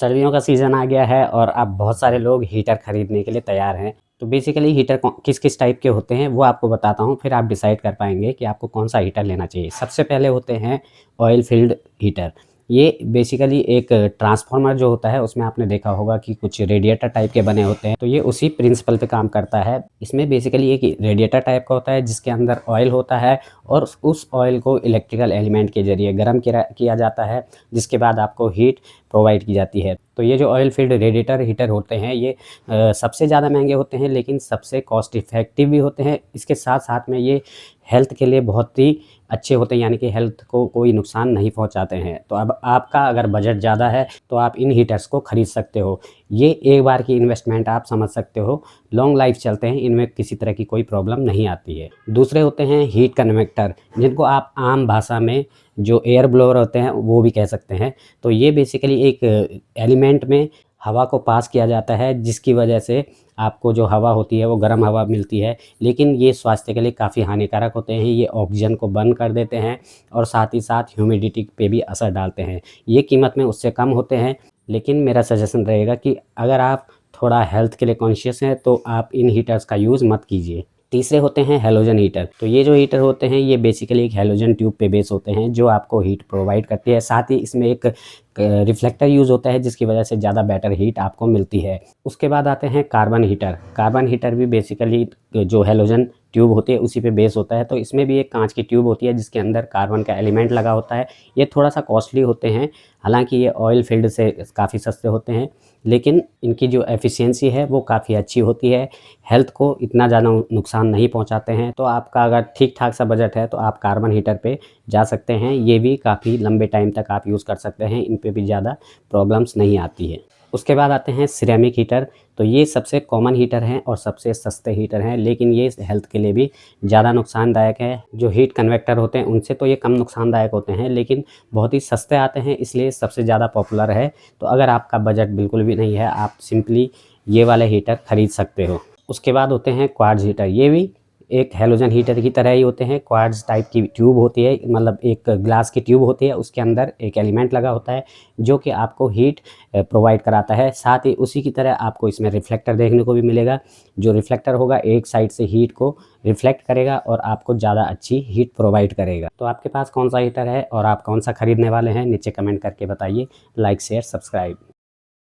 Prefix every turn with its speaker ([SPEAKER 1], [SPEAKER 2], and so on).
[SPEAKER 1] सर्दियों का सीज़न आ गया है और अब बहुत सारे लोग हीटर खरीदने के लिए तैयार हैं। तो बेसिकली हीटर किस किस टाइप के होते हैं वो आपको बताता हूँ, फिर आप डिसाइड कर पाएंगे कि आपको कौन सा हीटर लेना चाहिए। सबसे पहले होते हैं ऑयल फील्ड हीटर। ये बेसिकली एक ट्रांसफार्मर जो होता है उसमें आपने देखा होगा कि कुछ रेडिएटर टाइप के बने होते हैं, तो ये उसी प्रिंसिपल पे काम करता है। इसमें बेसिकली एक रेडिएटर टाइप का होता है जिसके अंदर ऑयल होता है और उस ऑयल को इलेक्ट्रिकल एलिमेंट के जरिए गर्म किया जाता है, जिसके बाद आपको हीट प्रोवाइड की जाती है। तो ये जो ऑयल फील्ड रेडिएटर हीटर होते हैं ये सबसे ज़्यादा महंगे होते हैं, लेकिन सबसे कॉस्ट इफ़ेक्टिव भी होते हैं। इसके साथ साथ में ये हेल्थ के लिए बहुत ही अच्छे होते हैं, यानी कि हेल्थ को कोई नुकसान नहीं पहुंचाते हैं। तो अब आपका अगर बजट ज़्यादा है तो आप इन हीटर्स को ख़रीद सकते हो। ये एक बार की इन्वेस्टमेंट आप समझ सकते हो, लॉन्ग लाइफ चलते हैं, इनमें किसी तरह की कोई प्रॉब्लम नहीं आती है। दूसरे होते हैं हीट कन्वेक्टर, जिनको आप आम भाषा में जो एयर ब्लोअर होते हैं वो भी कह सकते हैं। तो ये बेसिकली एक एलिमेंट में हवा को पास किया जाता है, जिसकी वजह से आपको जो हवा होती है वो गर्म हवा मिलती है, लेकिन ये स्वास्थ्य के लिए काफ़ी हानिकारक होते हैं। ये ऑक्सीजन को बंद कर देते हैं और साथ ही साथ ह्यूमिडिटी पे भी असर डालते हैं। ये कीमत में उससे कम होते हैं, लेकिन मेरा सजेशन रहेगा कि अगर आप थोड़ा हेल्थ के लिए कॉन्शियस हैं तो आप इन हीटर्स का यूज़ मत कीजिए। तीसरे होते हैं हैलोजन हीटर। तो ये जो हीटर होते हैं ये बेसिकली एक हैलोजन ट्यूब पे बेस होते हैं जो आपको हीट प्रोवाइड करती है। साथ ही इसमें एक रिफ्लेक्टर यूज़ होता है जिसकी वजह से ज़्यादा बेटर हीट आपको मिलती है। उसके बाद आते हैं कार्बन हीटर। कार्बन हीटर भी बेसिकली जो हैलोजन ट्यूब होती है उसी पे बेस होता है। तो इसमें भी एक कांच की ट्यूब होती है जिसके अंदर कार्बन का एलिमेंट लगा होता है। ये थोड़ा सा कॉस्टली होते हैं, हालांकि ये ऑयल फील्ड से काफ़ी सस्ते होते हैं, लेकिन इनकी जो एफिशिएंसी है वो काफ़ी अच्छी होती है। हेल्थ को इतना ज़्यादा नुकसान नहीं पहुंचाते हैं। तो आपका अगर ठीक ठाक सा बजट है तो आप कार्बन हीटर पे जा सकते हैं। ये भी काफ़ी लंबे टाइम तक आप यूज़ कर सकते हैं, इन पे भी ज़्यादा प्रॉब्लम्स नहीं आती है। उसके बाद आते हैं सिरेमिक हीटर। तो ये सबसे कॉमन हीटर हैं और सबसे सस्ते हीटर हैं, लेकिन ये हेल्थ के लिए भी ज़्यादा नुकसानदायक है। जो हीट कन्वेक्टर होते हैं उनसे तो ये कम नुकसानदायक होते हैं, लेकिन बहुत ही सस्ते आते हैं, इसलिए सबसे ज़्यादा पॉपुलर है। तो अगर आपका बजट बिल्कुल भी नहीं है, आप सिंपली ये वाले हीटर खरीद सकते हो। उसके बाद होते हैं क्वार्ट्ज हीटर। ये भी एक हैलोजन हीटर की तरह ही होते हैं। क्वार्ट्ज टाइप की ट्यूब होती है, मतलब एक ग्लास की ट्यूब होती है, उसके अंदर एक एलिमेंट लगा होता है जो कि आपको हीट प्रोवाइड कराता है। साथ ही उसी की तरह आपको इसमें रिफ्लेक्टर देखने को भी मिलेगा। जो रिफ्लेक्टर होगा एक साइड से हीट को रिफ्लेक्ट करेगा और आपको ज़्यादा अच्छी हीट प्रोवाइड करेगा। तो आपके पास कौन सा हीटर है और आप कौन सा खरीदने वाले हैं, नीचे कमेंट करके बताइए। Like share subscribe.